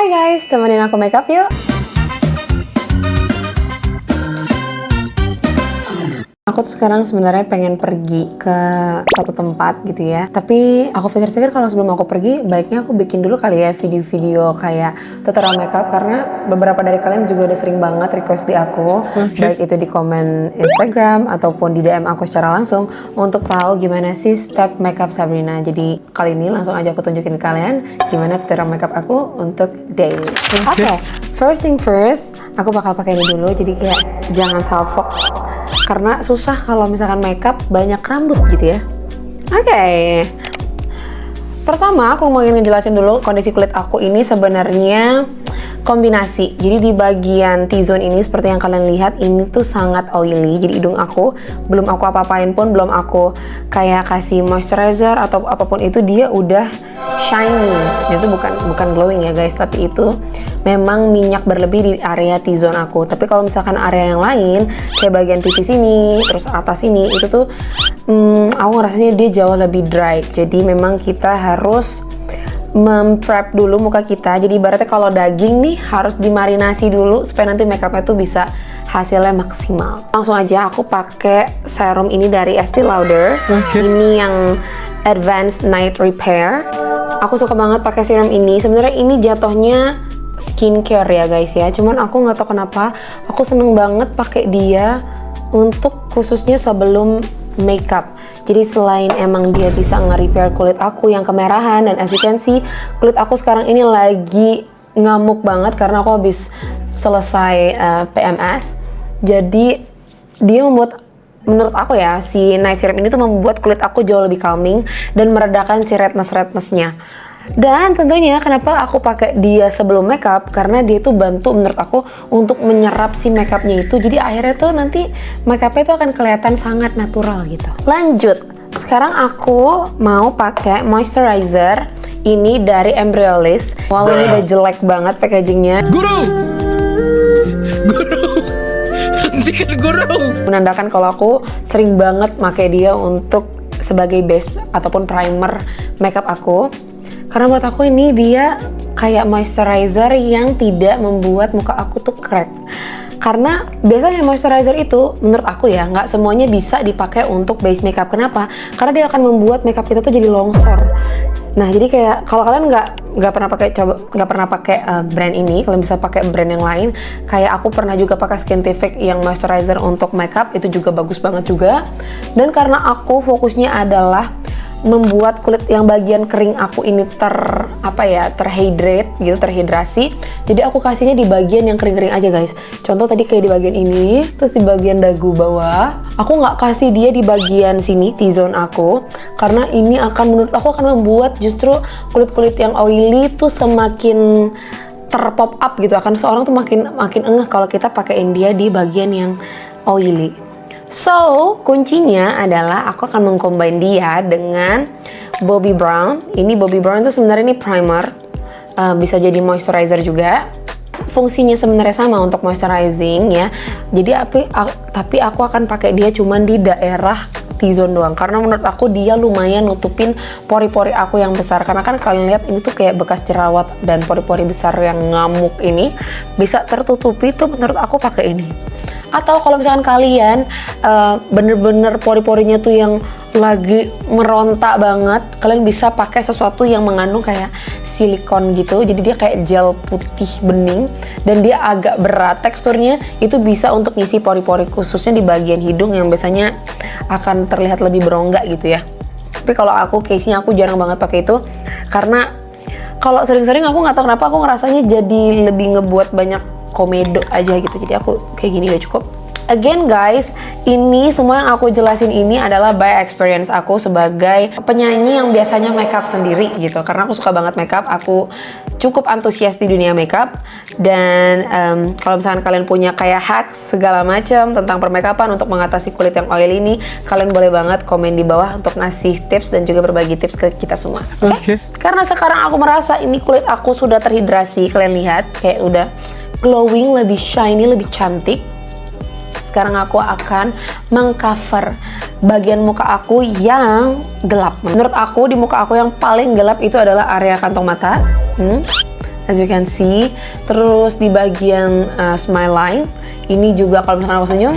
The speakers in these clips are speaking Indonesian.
Hai guys, temenin aku makeup yuk. Aku tuh sekarang sebenarnya pengen pergi ke satu tempat gitu ya. Tapi aku pikir-pikir kalau sebelum aku pergi, baiknya aku bikin dulu kali ya video-video kayak tutorial makeup. Karena beberapa dari kalian juga udah sering banget request di aku, baik itu di komen Instagram ataupun di DM aku secara langsung untuk tahu gimana sih step makeup Sabrina. Jadi kali ini langsung aja aku tunjukin ke kalian gimana tutorial makeup aku untuk day ini. Oke, first thing first, aku bakal pakai ini dulu. Jadi kayak jangan salfok. Karena susah kalau misalkan makeup banyak rambut gitu ya. Oke. Pertama aku mau ngejelasin dulu kondisi kulit aku ini sebenarnya kombinasi. Jadi di bagian T-zone ini seperti yang kalian lihat ini tuh sangat oily. Jadi hidung aku belum aku apa-apain pun, belum aku kayak kasih moisturizer atau apapun itu, dia udah shiny. Itu bukan glowing ya guys, tapi itu memang minyak berlebih di area T-zone aku. Tapi kalau misalkan area yang lain kayak bagian pipi sini, terus atas ini, itu tuh aku ngerasanya dia jauh lebih dry. Jadi memang kita harus prep dulu muka kita. Jadi ibaratnya kalau daging nih harus dimarinasi dulu supaya nanti makeupnya tuh bisa hasilnya maksimal. Langsung aja aku pakai serum ini dari Estee Lauder. Ini yang Advanced Night Repair. Aku suka banget pakai serum ini. Sebenarnya ini jatuhnya skincare ya guys ya. Cuman aku nggak tahu kenapa aku seneng banget pakai dia untuk khususnya sebelum makeup. Jadi selain emang dia bisa nge-repair kulit aku yang kemerahan, dan as you can see kulit aku sekarang ini lagi ngamuk banget karena aku habis selesai PMS. Jadi dia membuat, menurut aku ya, si night serum ini tuh membuat kulit aku jauh lebih calming dan meredakan si redness-rednessnya. Dan tentunya kenapa aku pakai dia sebelum makeup, karena dia tuh bantu menurut aku untuk menyerap si makeupnya itu. Jadi akhirnya tuh nanti makeupnya itu akan kelihatan sangat natural gitu. Lanjut, sekarang aku mau pakai moisturizer ini dari Embryolisse. Walau ini udah jelek banget packagingnya. Guru, hentikan guru. Menandakan kalau aku sering banget pakai dia untuk sebagai base ataupun primer makeup aku. Karena menurut aku ini dia kayak moisturizer yang tidak membuat muka aku tuh crack. Karena biasanya moisturizer itu menurut aku ya nggak semuanya bisa dipakai untuk base makeup. Kenapa? Karena dia akan membuat makeup kita tuh jadi longsor. Nah jadi kayak kalau kalian nggak pernah pakai brand ini, kalian bisa pakai brand yang lain. Kayak aku pernah juga pakai Skintific yang moisturizer untuk makeup, itu juga bagus banget juga. Dan karena aku fokusnya adalah membuat kulit yang bagian kering aku ini terhydrate gitu, terhidrasi. Jadi aku kasihnya di bagian yang kering-kering aja guys. Contoh tadi kayak di bagian ini, terus di bagian dagu bawah. Aku nggak kasih dia di bagian sini T-zone aku, karena ini akan, menurut aku akan membuat justru kulit-kulit yang oily tuh semakin terpop up gitu. Akan seorang tuh makin engeh kalau kita pakein dia di bagian yang oily. So, kuncinya adalah aku akan mengcombine dia dengan Bobbi Brown. Ini Bobbi Brown itu sebenarnya ini primer, bisa jadi moisturizer juga. Fungsinya sebenarnya sama untuk moisturizing ya. Jadi tapi aku akan pakai dia cuman di daerah T-zone doang, karena menurut aku dia lumayan nutupin pori-pori aku yang besar. Karena kan kalian lihat ini tuh kayak bekas jerawat dan pori-pori besar yang ngamuk ini bisa tertutupi tuh menurut aku pakai ini. Atau kalau misalkan kalian bener-bener pori-porinya tuh yang lagi merontak banget, kalian bisa pakai sesuatu yang mengandung kayak silikon gitu. Jadi dia kayak gel putih bening dan dia agak berat teksturnya. Itu bisa untuk ngisi pori-pori khususnya di bagian hidung yang biasanya akan terlihat lebih berongga gitu ya. Tapi kalau aku case-nya aku jarang banget pakai itu, karena kalau sering-sering aku nggak tahu kenapa aku ngerasanya jadi lebih ngebuat banyak komedo aja gitu. Jadi aku kayak gini udah cukup. Again guys, ini semua yang aku jelasin ini adalah by experience aku sebagai penyanyi yang biasanya makeup sendiri gitu. Karena aku suka banget makeup, aku cukup antusias di dunia makeup. Dan kalau misalkan kalian punya kayak hacks segala macam tentang permakeupan untuk mengatasi kulit yang oily ini, kalian boleh banget komen di bawah untuk ngasih tips dan juga berbagi tips ke kita semua. Oke? Karena sekarang aku merasa ini kulit aku sudah terhidrasi, kalian lihat kayak udah glowing, lebih shiny, lebih cantik. Sekarang aku akan mengcover bagian muka aku yang gelap. Menurut aku di muka aku yang paling gelap itu adalah area kantong mata. as you can see. Terus di bagian smile line ini juga kalau misalkan aku senyum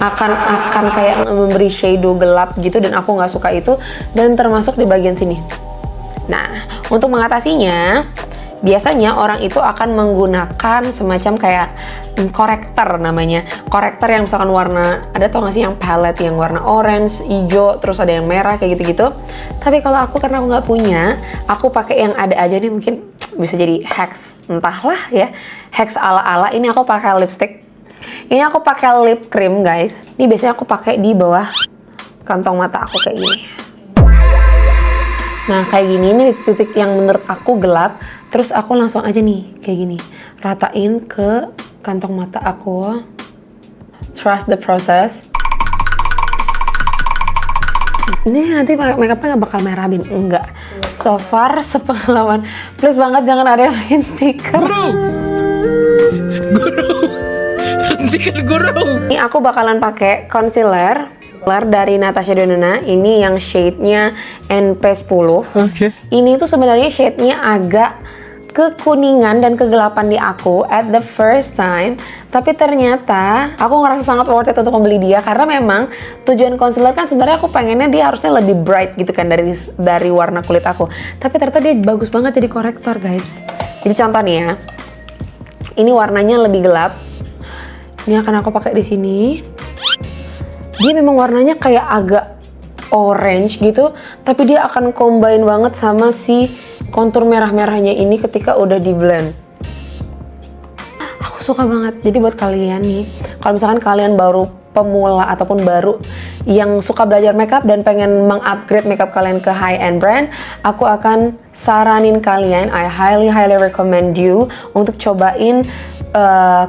akan kayak memberi shadow gelap gitu, dan aku nggak suka itu. Dan termasuk di bagian sini. Nah, untuk mengatasinya biasanya orang itu akan menggunakan semacam kayak korektor namanya. Korektor yang misalkan warna, ada tau gak sih yang palette yang warna orange, hijau, terus ada yang merah kayak gitu-gitu. Tapi kalau aku, karena aku nggak punya, aku pakai yang ada aja nih, mungkin bisa jadi hacks, entahlah ya, hacks ala-ala. Ini aku pakai lipstick. Ini aku pakai lip cream guys. Ini biasanya aku pakai di bawah kantong mata aku kayak gini. Nah kayak gini, ini titik yang menurut aku gelap. Terus aku langsung aja nih kayak gini, ratain ke kantong mata aku. Trust the process. Ini nanti makeupnya nggak bakal merah bin, enggak. So far sepengalaman, please banget jangan ada yang bikin stiker. Guru, hentikan guru. Ini aku bakalan pakai concealer dari Natasha Denona. Ini yang shade-nya NP10. Oke. Ini tuh sebenarnya shade-nya agak kekuningan dan kegelapan di aku at the first time, tapi ternyata aku ngerasa sangat worth it untuk membeli dia, karena memang tujuan concealer kan sebenarnya aku pengennya dia harusnya lebih bright gitu kan dari warna kulit aku, tapi ternyata dia bagus banget jadi korektor guys. Jadi contoh nih ya, ini warnanya lebih gelap, ini akan aku pakai di sini. Dia memang warnanya kayak agak orange gitu, tapi dia akan combine banget sama si kontur merah-merahnya ini ketika udah di blend. Aku suka banget. Jadi buat kalian nih, kalau misalkan kalian baru pemula ataupun baru yang suka belajar makeup dan pengen mengupgrade makeup kalian ke high-end brand, aku akan saranin kalian, I highly recommend you untuk cobain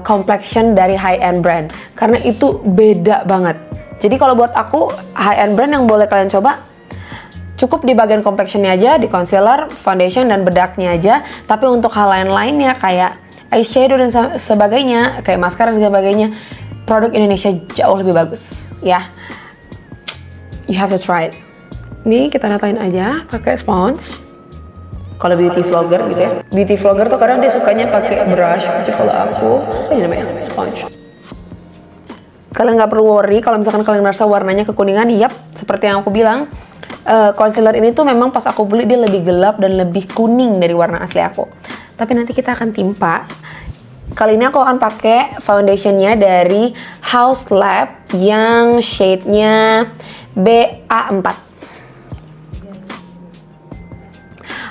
complexion dari high-end brand, karena itu beda banget. Jadi kalau buat aku, high-end brand yang boleh kalian coba cukup di bagian complexionnya aja, di concealer, foundation, dan bedaknya aja. Tapi untuk hal lain-lainnya kayak eyeshadow dan sebagainya, kayak maskara dan sebagainya, produk Indonesia jauh lebih bagus ya. You have to try it. Ini kita ratain aja pakai sponge. Kalau beauty vlogger gitu ya, beauty vlogger tuh kadang dia sukanya pakai brush, tapi kalau aku apa ini namanya, sponge. Kalian nggak perlu worry kalau misalkan kalian merasa warnanya kekuningan. Yap, seperti yang aku bilang, concealer ini tuh memang pas aku beli dia lebih gelap dan lebih kuning dari warna asli aku. Tapi nanti kita akan timpa. Kali ini aku akan pakai foundationnya dari Haus Lab yang shade-nya BA4.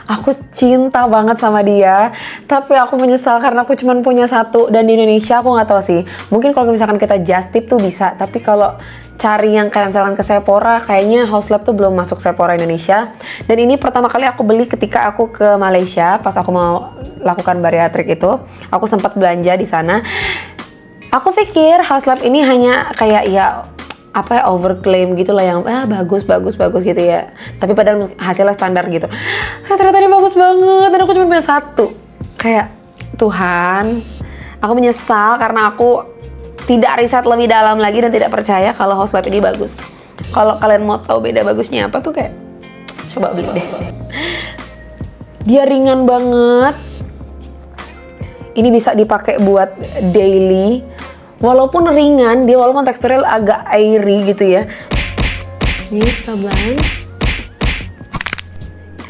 Aku cinta banget sama dia, tapi aku menyesal karena aku cuma punya satu, dan di Indonesia aku nggak tahu sih. Mungkin kalau misalkan kita just tip tuh bisa, tapi kalau cari yang kayak misalkan ke Sephora, kayaknya Haus Lab tuh belum masuk Sephora Indonesia. Dan ini pertama kali aku beli ketika aku ke Malaysia, pas aku mau lakukan bariatrik itu, aku sempat belanja di sana. Aku pikir Haus Lab ini hanya kayak ya apa ya, overclaim gitu lah, yang bagus gitu ya, tapi padahal hasilnya standar gitu. Ternyata ini bagus banget dan aku cuma punya satu. Kayak Tuhan, aku menyesal karena aku tidak riset lebih dalam lagi dan tidak percaya kalau Haus Lab ini bagus. Kalau kalian mau tahu beda bagusnya apa tuh, kayak coba beli deh. Dia ringan banget. Ini bisa dipakai buat daily. Walaupun ringan, dia walaupun teksturnya agak airy gitu ya. Ini kita blend.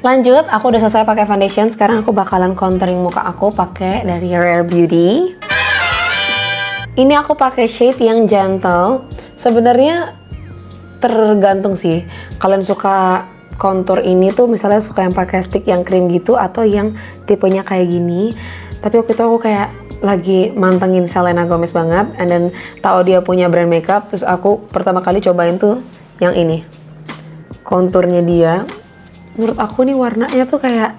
Lanjut, aku udah selesai pakai foundation. Sekarang aku bakalan contouring muka aku pakai dari Rare Beauty. Ini aku pakai shade yang gentle. Sebenarnya tergantung sih. Kalian suka contour ini tuh misalnya suka yang pakai stick yang cream gitu atau yang tipenya kayak gini. Tapi waktu itu aku kayak lagi mantengin Selena Gomez banget, and then tahu dia punya brand makeup, terus aku pertama kali cobain tuh yang ini, konturnya dia. Menurut aku nih warnanya tuh kayak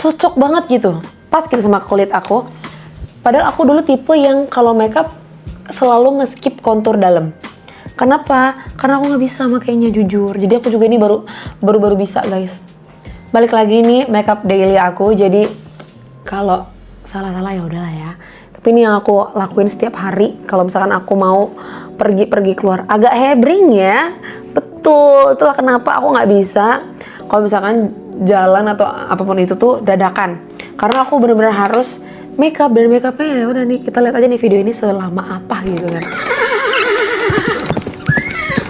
cocok banget gitu, pas gitu sama kulit aku. Padahal aku dulu tipe yang kalau makeup selalu nge-skip kontur dalam. Kenapa? Karena aku nggak bisa makainya, jujur. Jadi aku juga ini baru bisa guys. Balik lagi nih makeup daily aku, jadi kalau salah-salah ya udahlah ya. Tapi ini yang aku lakuin setiap hari kalau misalkan aku mau pergi keluar. Agak hebring ya, betul. Itulah kenapa aku nggak bisa kalau misalkan jalan atau apapun itu tuh dadakan. karena aku bener-bener harus makeup, dan makeupnya ya udah nih, kita lihat aja nih video ini selama apa gitu kan.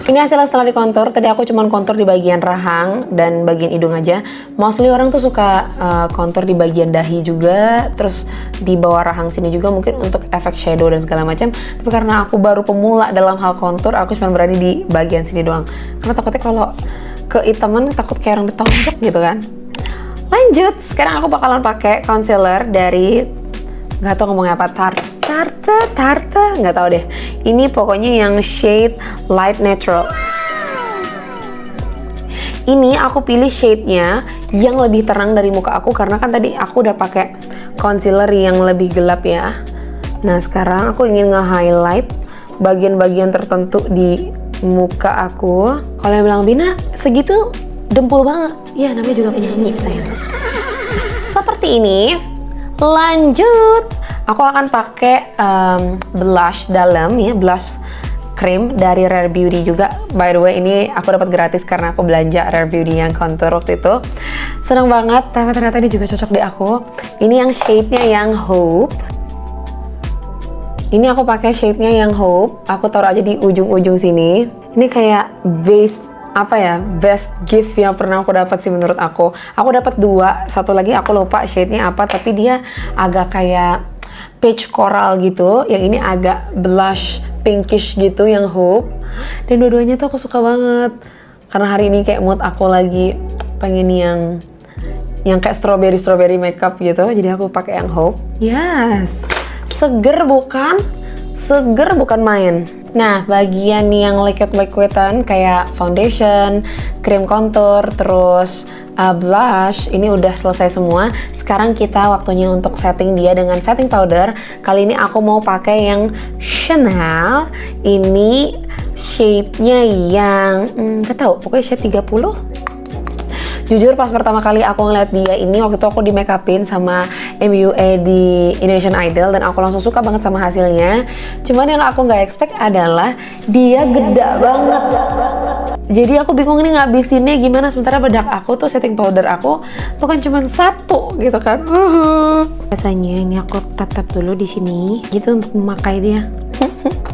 Ini hasilnya setelah dikontur. Tadi aku cuman kontur di bagian rahang dan bagian hidung aja. Mostly orang tuh suka kontur di bagian dahi juga, terus di bawah rahang sini juga mungkin untuk efek shadow dan segala macam. Tapi karena aku baru pemula dalam hal kontur, aku cuma berani di bagian sini doang. Karena takutnya kalau kehitaman takut kayak orang ditonjok gitu kan. Lanjut, sekarang aku bakalan pakai concealer dari, nggak tahu ngomongnya apa, Tarte, nggak tahu deh. Ini pokoknya yang shade light natural. Ini aku pilih shade-nya yang lebih terang dari muka aku karena kan tadi aku udah pakai concealer yang lebih gelap ya. Nah sekarang aku ingin nge-highlight bagian-bagian tertentu di muka aku. Kalau yang bilang, Bina segitu dempul banget. Ya namanya juga penyanyi sayang. Seperti ini. Lanjut, aku akan pakai blush dalam ya, blush cream dari Rare Beauty juga. By the way, ini aku dapat gratis karena aku belanja Rare Beauty yang contour waktu itu. Seneng banget, tapi ternyata ini juga cocok di aku. Ini yang shade-nya yang Hope. Ini aku pakai shade-nya yang Hope. Aku taruh aja di ujung-ujung sini. Ini kayak base apa ya, best gift yang pernah aku dapat sih menurut aku. Aku dapat 2, satu lagi aku lupa shade-nya apa, tapi dia agak kayak peach coral gitu. Yang ini agak blush pinkish gitu yang Hope. Dan dua-duanya tuh aku suka banget. Karena hari ini kayak mood aku lagi pengen yang kayak strawberry makeup gitu. Jadi aku pakai yang Hope. Yes. Seger bukan? Seger bukan main. Nah, bagian yang liquid-liquidan kayak foundation, krim contour, terus blush, ini udah selesai semua. Sekarang kita waktunya untuk setting dia dengan setting powder. Kali ini aku mau pakai yang Chanel. Ini shade-nya yang nggak tahu, pokoknya shade 30. Jujur pas pertama kali aku ngeliat dia ini, waktu itu aku di make upin sama MUA di Indonesian Idol dan aku langsung suka banget sama hasilnya. Cuman yang aku nggak expect adalah dia gede banget. Jadi aku bingung ini ngabisinnya gimana, sementara bedak aku tuh setting powder aku bukan cuma 1 gitu kan. Biasanya ini aku tap-tap dulu di sini gitu untuk memakai dia.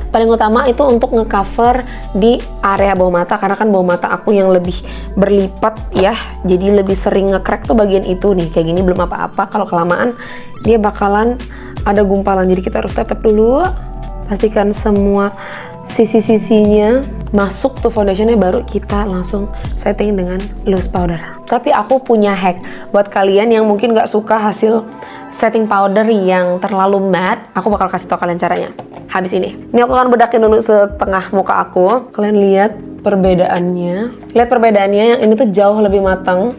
Paling utama itu untuk ngecover di area bawah mata, karena kan bawah mata aku yang lebih berlipat ya, jadi lebih sering nge-crack tuh bagian itu nih. Kayak gini belum apa-apa, kalau kelamaan dia bakalan ada gumpalan, jadi kita harus tap-tap dulu, pastikan semua sisi-sisinya masuk tuh foundationnya, baru kita langsung setting dengan loose powder. Tapi aku punya hack buat kalian yang mungkin gak suka hasil setting powder yang terlalu matte. Aku bakal kasih tau kalian caranya habis ini. Ini aku akan bedakin dulu setengah muka aku. Kalian lihat perbedaannya. Lihat perbedaannya, yang ini tuh jauh lebih matang.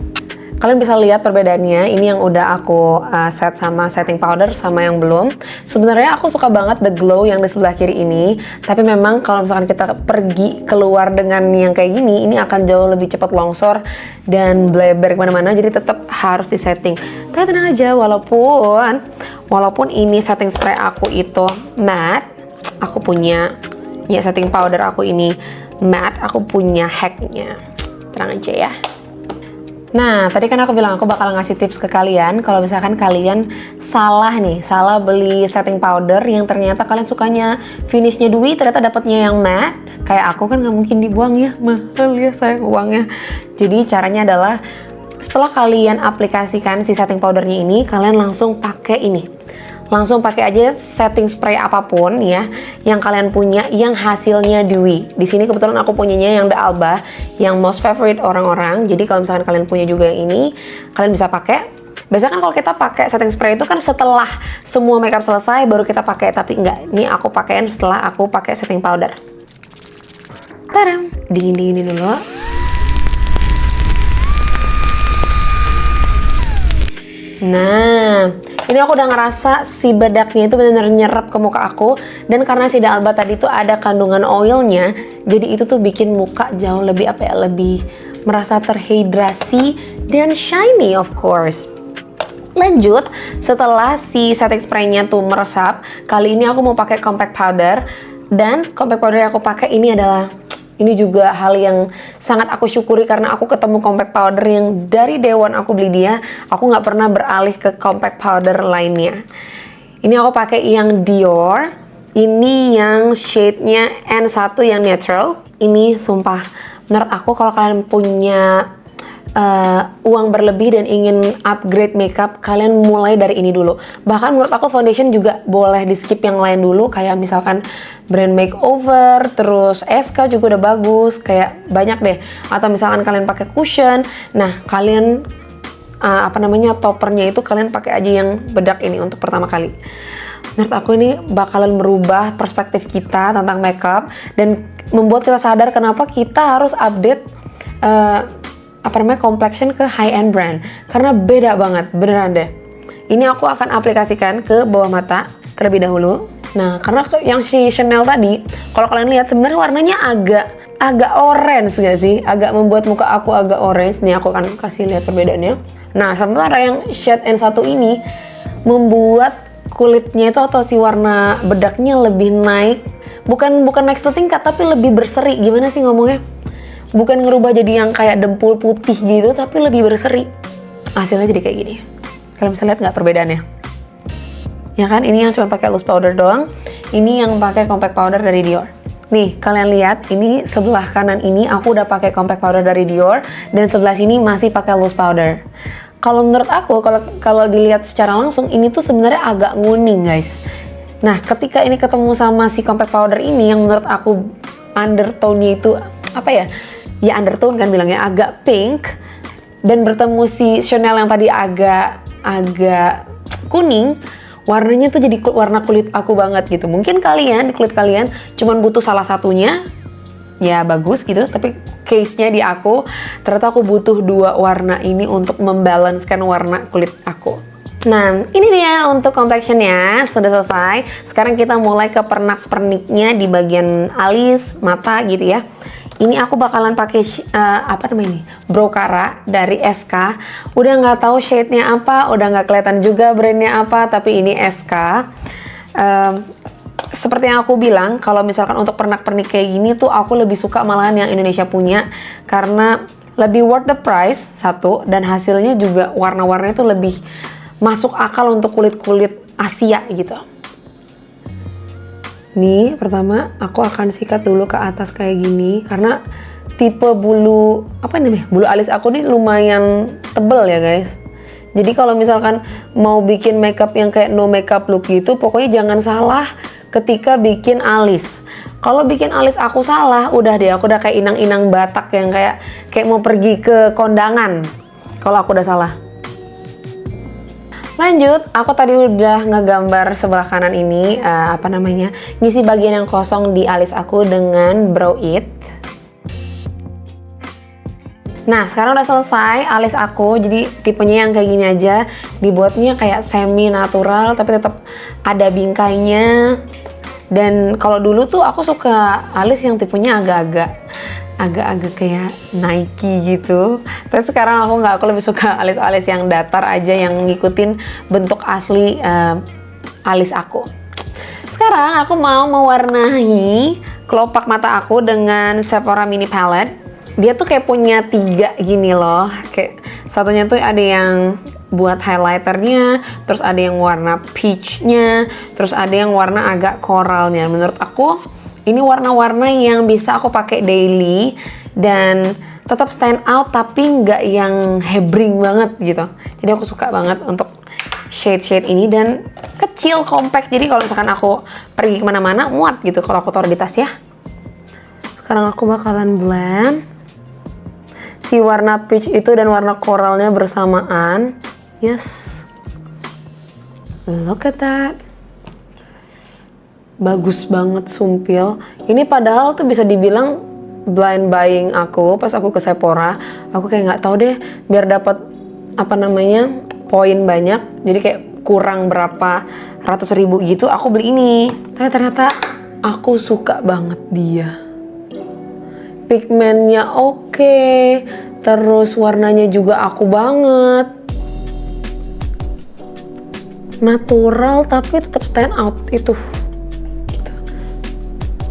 Kalian bisa lihat perbedaannya. Ini yang udah aku set sama setting powder sama yang belum. Sebenarnya aku suka banget the glow yang di sebelah kiri ini. Tapi memang kalau misalkan kita pergi keluar dengan yang kayak gini, ini akan jauh lebih cepat longsor dan bleber kemana-mana. Jadi tetap harus disetting. Tapi tenang aja, walaupun ini setting spray aku itu matte, aku punya ya setting powder aku ini matte, aku punya hacknya. Tenang aja ya. Nah, tadi kan aku bilang aku bakal ngasih tips ke kalian kalau misalkan kalian salah beli setting powder yang ternyata kalian sukanya finishnya dewy, ternyata dapatnya yang matte. Kayak aku kan nggak mungkin dibuang ya, mahal ya sayang uangnya. Jadi caranya adalah setelah kalian aplikasikan si setting powdernya ini, kalian langsung pakai ini. Langsung pakai aja setting spray apapun ya yang kalian punya yang hasilnya dewy. Di sini kebetulan aku punyanya yang The Alba, yang most favorite orang-orang. Jadi kalau misalkan kalian punya juga yang ini, kalian bisa pakai. Biasanya kan kalau kita pakai setting spray itu kan setelah semua makeup selesai baru kita pakai, tapi enggak. Ini aku pakaiin setelah aku pakai setting powder. Tadam, dingin-dinginin dulu. Nah, ini aku udah ngerasa si bedaknya itu benar-benar nyerap ke muka aku. Dan karena si The Alba tadi tuh ada kandungan oilnya, jadi itu tuh bikin muka jauh lebih lebih merasa terhidrasi dan shiny of course. Lanjut, setelah si setting spray-nya tuh meresap, kali ini aku mau pakai compact powder. Dan compact powder yang aku pakai ini adalah Ini juga hal yang sangat aku syukuri karena aku ketemu compact powder yang dari day one aku beli dia, aku nggak pernah beralih ke compact powder lainnya. Ini aku pakai yang Dior. Ini yang shade-nya N1 yang natural. Ini sumpah, menurut aku kalau kalian punya uang berlebih dan ingin upgrade makeup, kalian mulai dari ini dulu. Bahkan menurut aku foundation juga boleh di skip yang lain dulu, kayak misalkan Brand Makeover, terus SK juga udah bagus, kayak banyak deh. Atau misalkan kalian pakai cushion, nah kalian toppernya itu kalian pakai aja yang bedak ini untuk pertama kali. Menurut aku ini bakalan merubah perspektif kita tentang makeup dan membuat kita sadar kenapa kita harus update complexion ke high end brand, karena beda banget, beneran deh. Ini aku akan aplikasikan ke bawah mata terlebih dahulu. Nah, karena yang si Chanel tadi, kalau kalian lihat sebenarnya warnanya agak orange gak sih? Agak membuat muka aku agak orange. Nih aku akan kasih lihat perbedaannya. Nah, sementara yang shade N1 ini membuat kulitnya itu atau si warna bedaknya lebih naik. Bukan naik setingkat, tapi lebih berseri. Gimana sih ngomongnya? Bukan ngerubah jadi yang kayak dempul putih gitu, tapi lebih berseri. Hasilnya jadi kayak gini. Kalian bisa lihat nggak perbedaannya? Ya kan, ini yang cuma pakai loose powder doang. Ini yang pakai compact powder dari Dior. Nih, kalian lihat, ini sebelah kanan ini aku udah pakai compact powder dari Dior, dan sebelah sini masih pakai loose powder. Kalau menurut aku, kalau dilihat secara langsung, ini tuh sebenarnya agak nguning, guys. Nah, ketika ini ketemu sama si compact powder ini, yang menurut aku undertone-nya itu apa ya? Ya undertone kan bilangnya, agak pink, dan bertemu si Chanel yang tadi agak kuning, warnanya tuh jadi warna kulit aku banget gitu. Mungkin kalian, kulit kalian cuman butuh salah satunya, ya bagus gitu, tapi case-nya di aku, ternyata aku butuh dua warna ini untuk membalancekan warna kulit aku. Nah, ini dia untuk complexionnya, sudah selesai. Sekarang kita mulai ke pernak-perniknya di bagian alis, mata gitu ya. Ini aku bakalan pakai brow Cara dari SK. Udah nggak tahu shade-nya apa, udah nggak kelihatan juga brandnya apa, tapi ini SK. Seperti yang aku bilang, kalau misalkan untuk pernak-pernik kayak gini tuh aku lebih suka malahan yang Indonesia punya, karena lebih worth the price satu, dan hasilnya juga warna-warnanya tuh lebih masuk akal untuk kulit-kulit Asia gitu. Nih, pertama aku akan sikat dulu ke atas kayak gini, karena tipe bulu alis aku nih lumayan tebel ya guys. Jadi kalau misalkan mau bikin makeup yang kayak no makeup look gitu, pokoknya jangan salah ketika bikin alis. Kalau bikin alis aku salah, udah deh, aku udah kayak inang-inang Batak yang kayak mau pergi ke kondangan kalau aku udah salah. Lanjut, aku tadi udah ngegambar sebelah kanan ini ngisi bagian yang kosong di alis aku dengan Brow It. Nah, sekarang udah selesai alis aku, jadi tipenya yang kayak gini aja, dibuatnya kayak semi natural tapi tetap ada bingkainya. Dan kalau dulu tuh aku suka alis yang tipenya agak-agak kayak Nike gitu. Tapi sekarang aku nggak, aku lebih suka alis-alis yang datar aja, yang ngikutin bentuk asli alis aku. Sekarang aku mau mewarnai kelopak mata aku dengan Sephora Mini Palette. Dia tuh kayak punya 3 gini loh. Kayak satunya tuh ada yang buat highlighternya, terus ada yang warna peachnya, terus ada yang warna agak koralnya. Menurut aku ini warna-warna yang bisa aku pakai daily dan tetap stand out tapi nggak yang hebring banget gitu. Jadi aku suka banget untuk shade-shade ini, dan kecil, compact. Jadi kalau misalkan aku pergi kemana-mana muat gitu kalau aku taruh di tas ya. Sekarang aku bakalan blend si warna peach itu dan warna koralnya bersamaan. Yes, look at that. Bagus banget, sumpil. Ini padahal tuh bisa dibilang blind buying aku pas aku ke Sephora. Aku kayak nggak tahu deh, biar dapat poin banyak. Jadi kayak kurang berapa ratus ribu gitu, aku beli ini. Tapi ternyata aku suka banget dia. Pigmennya oke, terus warnanya juga aku banget. Natural tapi tetap stand out itu.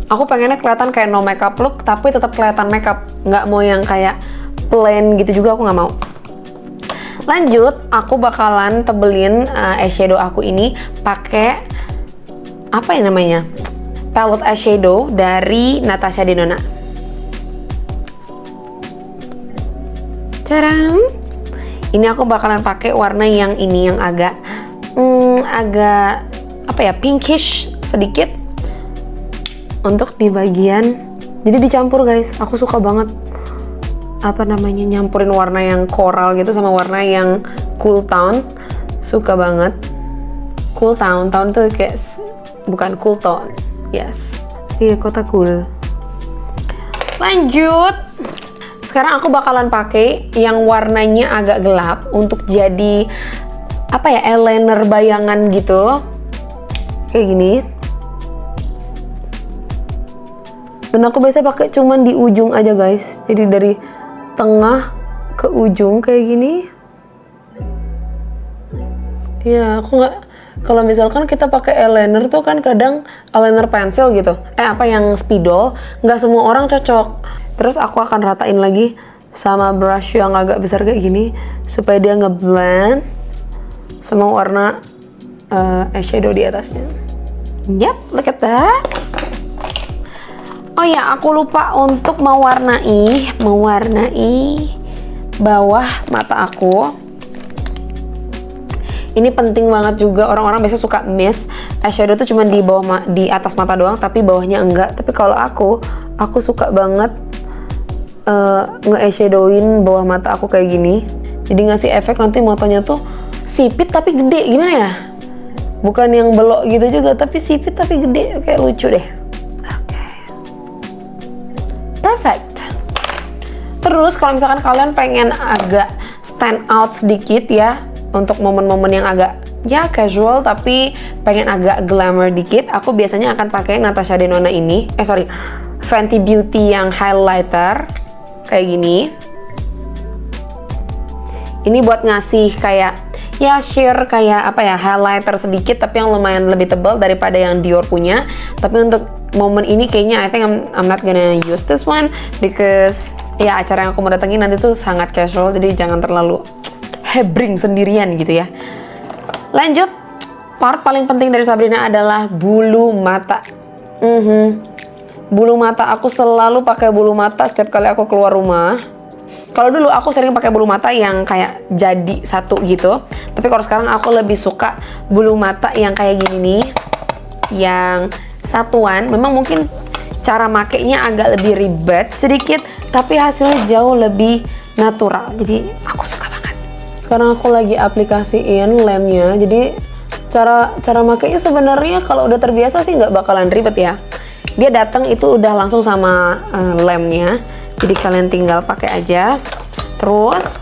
Aku pengennya kelihatan kayak no makeup look, tapi tetap kelihatan makeup. Nggak mau yang kayak plain gitu juga, aku nggak mau. Lanjut, aku bakalan tebelin eyeshadow aku ini pakai apa ya namanya? Palette eyeshadow dari Natasha Denona. Caram. Ini aku bakalan pakai warna yang ini, yang agak apa ya, pinkish sedikit untuk di bagian. Jadi dicampur guys. Aku suka banget apa namanya, nyampurin warna yang coral gitu sama warna yang cool tone. Suka banget. Cool tone, tone tuh kayak bukan cool tone. Yes. Iya, kota cool. Lanjut. Sekarang aku bakalan pakai yang warnanya agak gelap untuk jadi apa ya, eyeliner bayangan gitu. Kayak gini. Dan aku biasa pakai cuman di ujung aja guys. Jadi dari tengah ke ujung kayak gini. Ya, aku nggak, kalau misalkan kita pakai eyeliner tuh kan kadang eyeliner pensil gitu. Apa yang spidol, nggak semua orang cocok. Terus aku akan ratain lagi sama brush yang agak besar kayak gini supaya dia ngeblend sama warna eyeshadow di atasnya. Yap, look at that. Oh ya, aku lupa untuk mewarnai bawah mata aku. Ini penting banget juga, orang-orang biasa suka miss eyeshadow tuh cuma di bawah, di atas mata doang, tapi bawahnya enggak. Tapi kalau aku suka banget nge-eyeshadowin bawah mata aku kayak gini. Jadi ngasih efek nanti matanya tuh sipit tapi gede, gimana ya? Bukan yang belok gitu juga, tapi sipit tapi gede, kayak lucu deh. Perfect. Terus kalau misalkan kalian pengen agak stand out sedikit ya, untuk momen-momen yang agak ya casual tapi pengen agak glamour dikit, aku biasanya akan pakai Natasha Denona ini. Fenty Beauty yang highlighter kayak gini. Ini buat ngasih kayak ya sheer kayak apa ya, highlighter sedikit tapi yang lumayan lebih tebal daripada yang Dior punya. Tapi untuk momen ini kayaknya I think I'm not gonna use this one because ya acara yang aku mau datengin nanti tuh sangat casual, jadi jangan terlalu hebring sendirian gitu ya. Lanjut, part paling penting dari Sabrina adalah bulu mata. Bulu mata, aku selalu pakai bulu mata setiap kali aku keluar rumah. Kalau dulu aku sering pakai bulu mata yang kayak jadi satu gitu, tapi kalau sekarang aku lebih suka bulu mata yang kayak gini nih, yang satuan. Memang mungkin cara makainya agak lebih ribet sedikit, tapi hasilnya jauh lebih natural. Jadi aku suka banget. Sekarang aku lagi aplikasiin lemnya. Jadi cara makainya sebenarnya kalau udah terbiasa sih nggak bakalan ribet ya. Dia datang itu udah langsung sama lemnya. Jadi kalian tinggal pakai aja. Terus,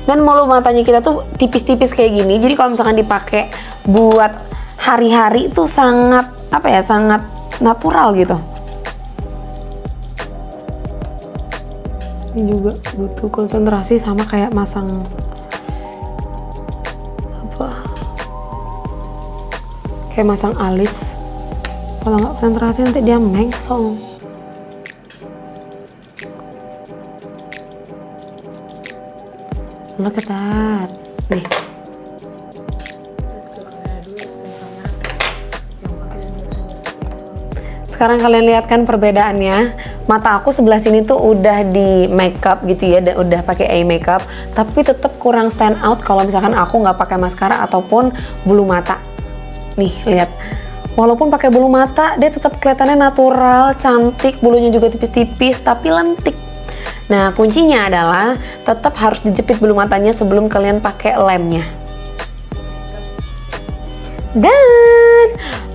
dan bulu matanya kita tuh tipis-tipis kayak gini. Jadi kalau misalkan dipakai buat hari-hari itu sangat apa ya, sangat natural gitu. Ini juga butuh konsentrasi sama kayak masang apa, kayak masang alis. Kalau nggak konsentrasi nanti dia mengsong. Look at that. Nih. Sekarang kalian lihat kan perbedaannya. Mata aku sebelah sini tuh udah di makeup gitu ya, udah pakai eye makeup, tapi tetap kurang stand out kalau misalkan aku nggak pakai maskara ataupun bulu mata. Nih, lihat. Walaupun pakai bulu mata, dia tetap kelihatannya natural, cantik, bulunya juga tipis-tipis, tapi lentik. Nah, kuncinya adalah tetap harus dijepit bulu matanya sebelum kalian pakai lemnya. Dan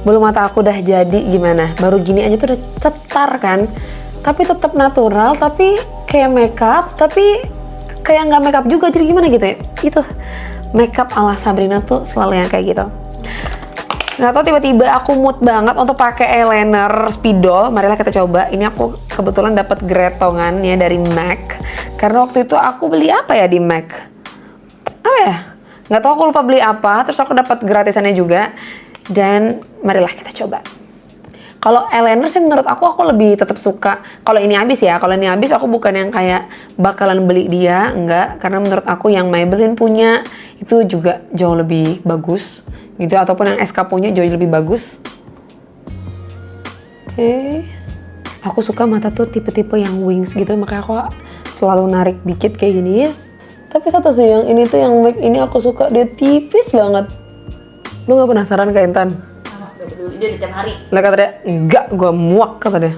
bulu mata aku udah jadi, gimana? Baru gini aja tuh udah cetar kan? Tapi tetap natural, tapi kayak makeup, tapi kayak nggak makeup juga. Jadi gimana gitu ya? Itu makeup ala Sabrina tuh selalu yang kayak gitu. Nggak tahu, tiba-tiba aku mood banget untuk pakai eyeliner spidol. Marilah kita coba. Ini aku kebetulan dapat gretongannya dari MAC. Karena waktu itu aku beli apa ya di MAC? Apa ya? Nggak tahu, aku lupa beli apa. Terus aku dapat gratisannya juga. Dan marilah kita coba. Kalau eyeliner sih menurut aku lebih tetap suka kalau ini habis ya. Kalau ini habis aku bukan yang kayak bakalan beli dia, enggak. Karena menurut aku yang Maybelline punya itu juga jauh lebih bagus gitu, ataupun yang SK punya jauh lebih bagus. Oke. Aku suka mata tuh tipe-tipe yang wings gitu, makanya aku selalu narik dikit kayak gini ya. Tapi satu sih yang ini tuh yang MAC ini aku suka, dia tipis banget. Lu gak penasaran Kak Intan? Gak peduli, dia di tiap hari. Lah kata dia, enggak, gue muak kata dia.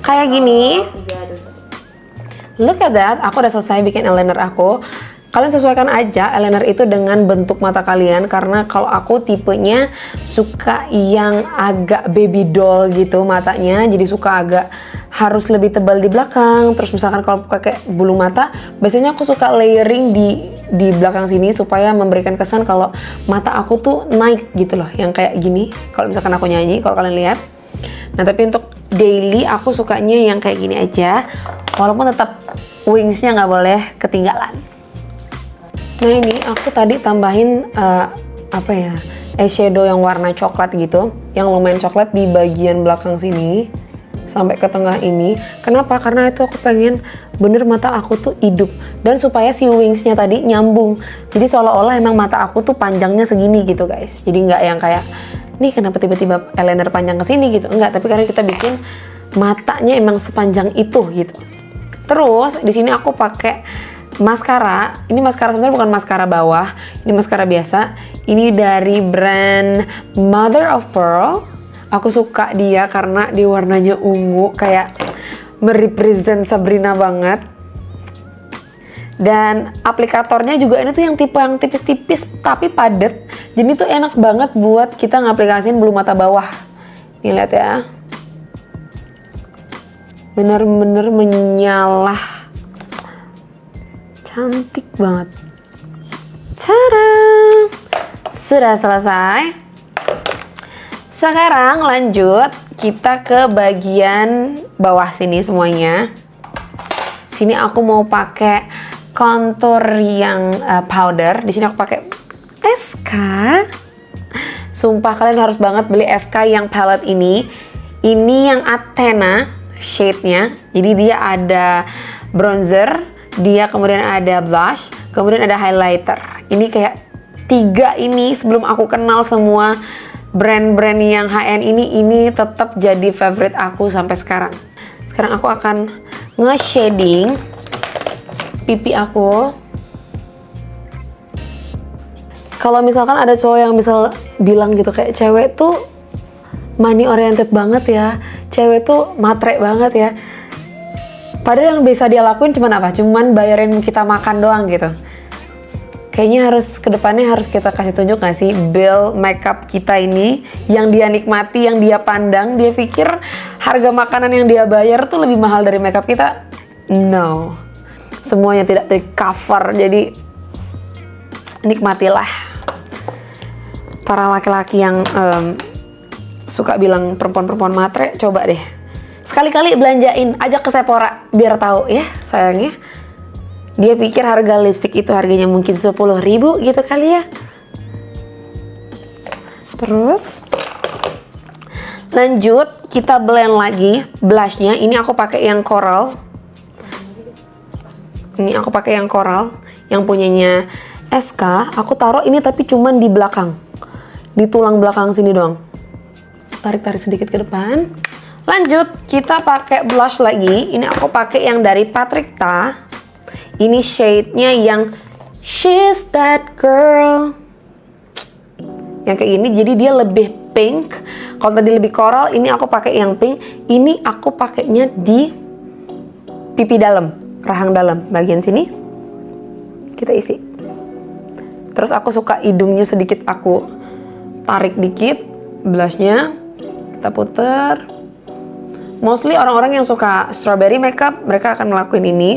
Kayak gini. 3, 2, 1. Look at that, aku udah selesai bikin eyeliner aku. Kalian sesuaikan aja eyeliner itu dengan bentuk mata kalian, karena kalau aku tipenya suka yang agak baby doll gitu matanya, jadi suka agak harus lebih tebal di belakang. Terus misalkan kalau pakai bulu mata, biasanya aku suka layering di belakang sini supaya memberikan kesan kalau mata aku tuh naik gitu loh, yang kayak gini. Kalau misalkan aku nyanyi, kalau kalian lihat. Nah tapi untuk daily aku sukanya yang kayak gini aja, walaupun tetap wingsnya nggak boleh ketinggalan. Nah ini aku tadi tambahin apa ya, eyeshadow yang warna coklat gitu, yang lumayan coklat di bagian belakang sini sampai ke tengah ini. Kenapa? Karena itu aku pengen bener mata aku tuh hidup, dan supaya si wingsnya tadi nyambung. Jadi seolah-olah emang mata aku tuh panjangnya segini gitu guys. Jadi nggak yang kayak nih kenapa tiba-tiba eyeliner panjang ke sini gitu. Enggak, tapi karena kita bikin matanya emang sepanjang itu gitu. Terus di sini aku pakai maskara. Ini maskara sebenarnya bukan maskara bawah, ini maskara biasa. Ini dari brand Mother of Pearl. Aku suka dia karena dia warnanya ungu, kayak merepresent Sabrina banget. Dan aplikatornya juga ini tuh yang tipe yang tipis-tipis tapi padat. Jadi tuh enak banget buat kita ngaplikasiin bulu mata bawah. Nih lihat ya. Bener-bener menyalah. Cantik banget. Tada! Sudah selesai. Sekarang lanjut kita ke bagian bawah sini semuanya. Sini aku mau pakai contour yang powder. Di sini aku pakai SK. Sumpah kalian harus banget beli SK yang palette ini. Ini yang Athena shade-nya. Jadi dia ada bronzer, dia kemudian ada blush, kemudian ada highlighter. Ini kayak 3 ini sebelum aku kenal semua brand-brand yang high-end ini tetap jadi favorite aku sampai sekarang. Sekarang aku akan nge-shading pipi aku. Kalau misalkan ada cowok yang misal bilang gitu kayak cewek tuh money oriented banget ya, cewek tuh matre banget ya. Padahal yang bisa dia lakuin cuman apa? Cuman bayarin kita makan doang gitu. Kayaknya harus kedepannya harus kita kasih tunjuk gak sih bill makeup kita ini yang dia nikmati, yang dia pandang, dia pikir harga makanan yang dia bayar tuh lebih mahal dari makeup kita. No, semuanya tidak di-cover, jadi nikmatilah. Para laki-laki yang suka bilang perempuan-perempuan matre, coba deh sekali-kali belanjain, ajak ke Sephora biar tahu ya sayangnya. Dia pikir harga lipstick itu harganya mungkin 10.000 gitu kali ya. Terus lanjut kita blend lagi blushnya. Ini aku pakai yang coral. Ini aku pakai yang coral yang punyanya SK. Aku taruh ini tapi cuman di belakang, di tulang belakang sini doang. Tarik-tarik sedikit ke depan. Lanjut kita pakai blush lagi. Ini aku pakai yang dari Patrick Ta. Ini shade-nya yang She's That Girl. Yang kayak gini, jadi dia lebih pink. Kalau tadi lebih coral, ini aku pakai yang pink. Ini aku pakainya di pipi dalam, rahang dalam, bagian sini. Kita isi. Terus aku suka hidungnya sedikit aku tarik dikit, blushnya kita puter. Mostly orang-orang yang suka strawberry makeup, mereka akan ngelakuin ini.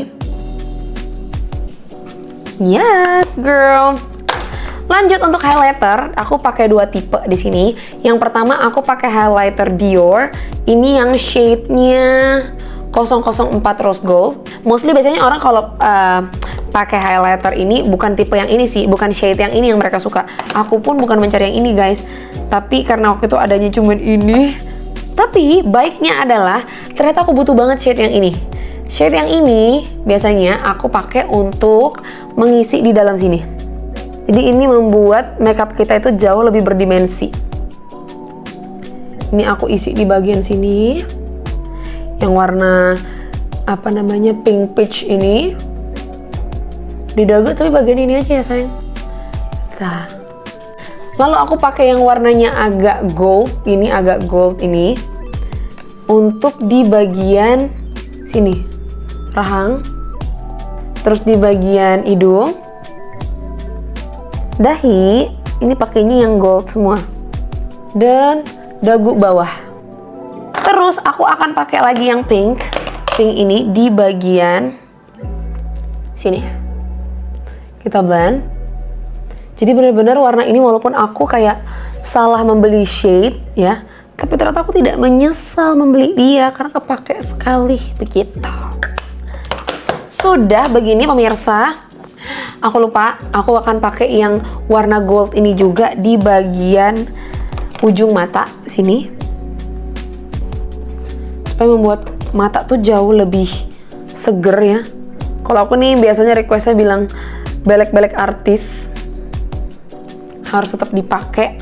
Yes, girl. Lanjut untuk highlighter, aku pakai 2 tipe di sini. Yang pertama aku pakai highlighter Dior. Ini yang shade-nya 004 Rose Gold. Mostly biasanya orang kalau pakai highlighter ini bukan tipe yang ini sih, bukan shade yang ini yang mereka suka. Aku pun bukan mencari yang ini guys, tapi karena waktu itu adanya cuman ini, Tapi baiknya adalah ternyata aku butuh banget shade yang ini. Shade yang ini biasanya aku pakai untuk mengisi di dalam sini. Jadi ini membuat makeup kita itu jauh lebih berdimensi. Ini aku isi di bagian sini. Yang warna apa namanya pink peach ini. Di dagu tapi bagian ini aja ya sayang. Nah. Lalu aku pakai yang warnanya agak gold, ini agak gold ini untuk di bagian sini, rahang, terus di bagian hidung, dahi, ini pakainya yang gold semua, dan dagu bawah. Terus aku akan pakai lagi yang pink ini di bagian sini. Kita blend. Jadi benar-benar warna ini walaupun aku kayak salah membeli shade ya, tapi ternyata aku tidak menyesal membeli dia karena kepake sekali begitu. Sudah begini pemirsa, aku lupa aku akan pakai yang warna gold ini juga di bagian ujung mata sini. Supaya membuat mata tuh jauh lebih seger ya. Kalau aku nih biasanya requestnya bilang belek-belek artis. Harus tetap dipakai.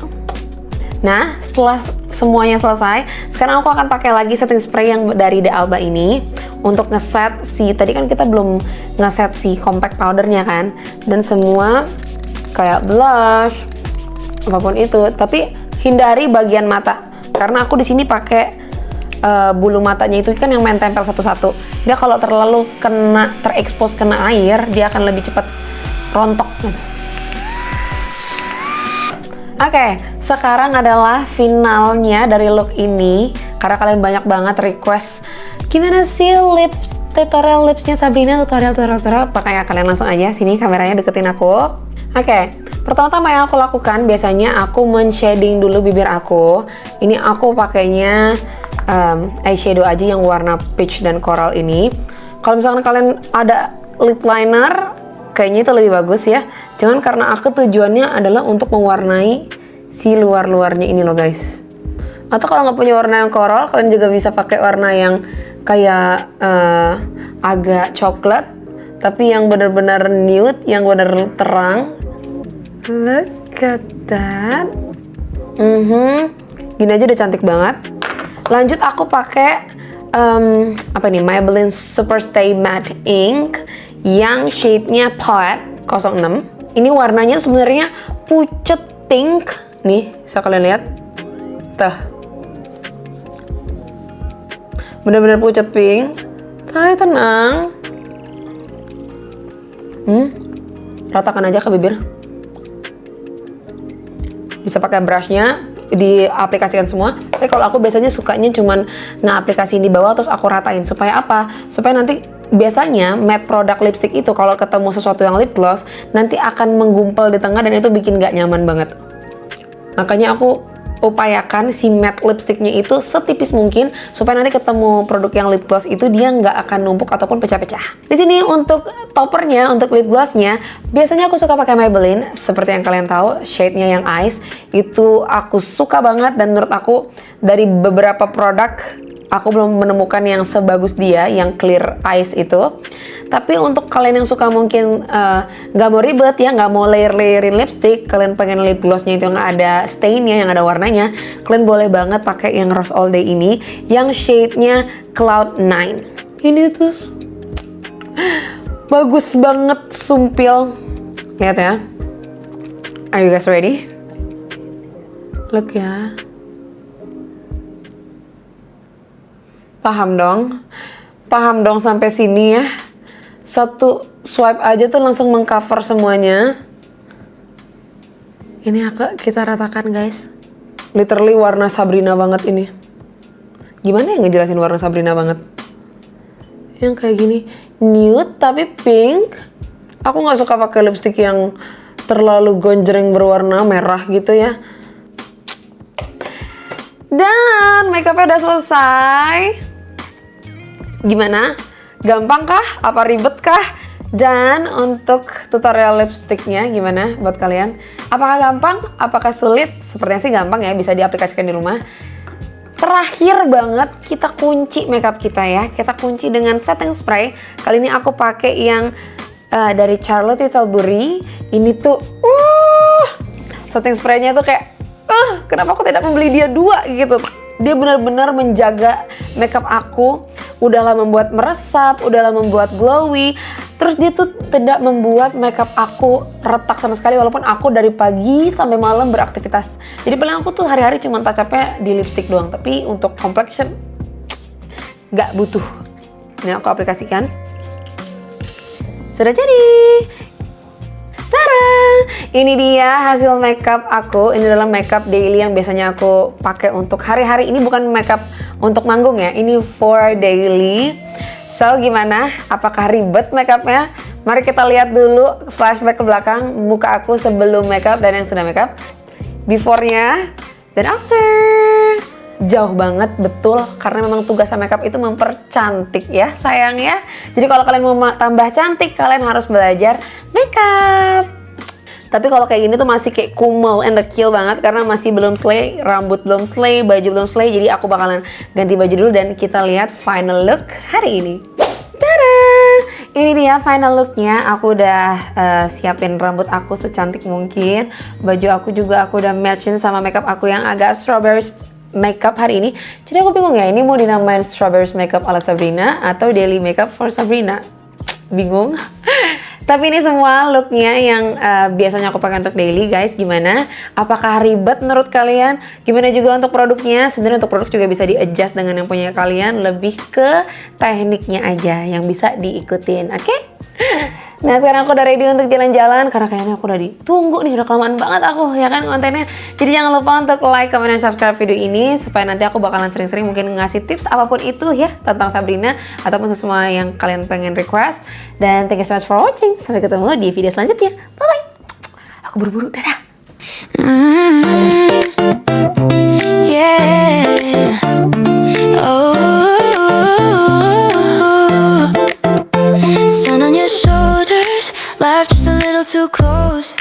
Nah, setelah semuanya selesai, sekarang aku akan pakai lagi setting spray yang dari The Alba ini untuk ngeset si, tadi kan kita belum ngeset si compact powdernya kan, dan semua kayak blush apapun itu, tapi hindari bagian mata karena aku di sini pakai bulu matanya itu kan yang main tempel satu-satu. Dia kalau terlalu terekspos kena air, dia akan lebih cepat rontok. Oke, sekarang adalah finalnya dari look ini. Karena kalian banyak banget request gimana sih tutorial lipsnya Sabrina, tutorial. Makanya kalian langsung aja sini kameranya deketin aku. Oke, pertama-tama yang aku lakukan biasanya aku men-shading dulu bibir aku. Ini aku pakainya eyeshadow aja yang warna peach dan coral ini. Kalau misalkan kalian ada lip liner, kayaknya itu lebih bagus ya. Jangan karena aku tujuannya adalah untuk mewarnai si luar-luarnya ini loh guys. Atau kalau nggak punya warna yang coral, kalian juga bisa pakai warna yang kayak agak coklat, tapi yang benar-benar nude, yang benar terang. Look at that. Gini aja udah cantik banget. Lanjut aku pakai apa nih, Maybelline Superstay Matte Ink yang shade-nya Pot 06. Ini warnanya sebenarnya pucet pink. Nih, bisa kalian lihat. Tuh. Bener-bener pucet pink. Tapi tenang. Ratakan aja ke bibir. Bisa pakai brushnya, diaplikasikan semua. Tapi kalau aku biasanya sukanya cuman ngeaplikasiin di bawah terus aku ratain. Supaya apa? Supaya nanti biasanya matte product lipstick itu kalau ketemu sesuatu yang lip gloss nanti akan menggumpal di tengah dan itu bikin gak nyaman banget. Makanya aku upayakan si matte lipsticknya itu setipis mungkin supaya nanti ketemu produk yang lip gloss itu dia nggak akan numpuk ataupun pecah-pecah. Di sini untuk toppernya, untuk lip glossnya, biasanya aku suka pakai Maybelline seperti yang kalian tahu, shade-nya yang Ice itu aku suka banget dan menurut aku dari beberapa produk aku belum menemukan yang sebagus dia, yang clear ice itu. Tapi untuk kalian yang suka mungkin nggak mau ribet ya, nggak mau layerin lipstick, kalian pengen lip glossnya itu yang ada stainnya, yang ada warnanya, kalian boleh banget pakai yang Rose All Day ini, yang shade-nya Cloud 9. Ini tuh bagus banget, sumpil. Lihat ya. Are you guys ready? Look ya. Paham dong sampai sini ya. Satu swipe aja tuh langsung mengcover semuanya. Ini kita ratakan guys. Literally warna Sabrina banget ini. Gimana ya ngejelasin warna Sabrina banget? Yang kayak gini, nude tapi pink. Aku nggak suka pakai lipstick yang terlalu gonjreng berwarna merah gitu ya. Dan makeupnya udah selesai. Gimana? Gampang kah? Apa ribet kah? Dan untuk tutorial lipsticknya gimana buat kalian? Apakah gampang? Apakah sulit? Sepertinya sih gampang ya, bisa diaplikasikan di rumah. Terakhir banget kita kunci makeup kita ya. Kita kunci dengan setting spray. Kali ini aku pakai yang dari Charlotte Tilbury. Ini tuh setting spraynya tuh kayak kenapa aku tidak membeli dia 2 gitu. Dia benar-benar menjaga makeup aku. Udahlah membuat meresap, udahlah membuat glowy. Terus dia tuh tidak membuat makeup aku retak sama sekali walaupun aku dari pagi sampai malam beraktivitas. Jadi paling aku tuh hari-hari cuma touch up-nya di lipstick doang. Tapi untuk complexion nggak butuh. Ini aku aplikasikan. Sudah jadi. Tada! Ini dia hasil makeup aku. Ini adalah makeup daily yang biasanya aku pakai untuk hari-hari. Ini bukan makeup untuk manggung ya. Ini for daily. So gimana? Apakah ribet makeupnya? Mari kita lihat dulu flashback ke belakang muka aku sebelum makeup dan yang sudah makeup. Before-nya dan after. Jauh banget, betul, karena memang tugas makeup itu mempercantik ya sayang ya. Jadi kalau kalian mau tambah cantik, kalian harus belajar makeup. Tapi kalau kayak gini tuh masih kayak kumel and the kill banget karena masih belum slay, rambut belum slay, baju belum slay. Jadi aku bakalan ganti baju dulu dan kita lihat final look hari ini. Tada! Ini dia final looknya. Aku udah siapin rambut aku secantik mungkin. Baju aku juga aku udah matchin sama makeup aku yang agak strawberry makeup hari ini. Jadi aku bingung ya, ini mau dinamain strawberry makeup ala Sabrina atau daily makeup for Sabrina. Bingung. Tapi ini semua looknya yang biasanya aku pakai untuk daily guys. Gimana? Apakah ribet menurut kalian? Gimana juga untuk produknya? Sebenarnya untuk produk juga bisa di-adjust dengan yang punya kalian. Lebih ke tekniknya aja yang bisa diikutin. Oke? Nah sekarang aku udah ready untuk jalan-jalan karena kayaknya aku udah ditunggu nih, udah kelamaan banget aku ya kan kontennya. Jadi jangan lupa untuk like, comment, dan subscribe video ini supaya nanti aku bakalan sering-sering mungkin ngasih tips apapun itu ya tentang Sabrina ataupun semua yang kalian pengen request. Dan thank you so much for watching. Sampai ketemu di video selanjutnya. Bye bye. Aku buru-buru, dadah. Yeah. Oh. Sun on your shoulders, life just a little too close.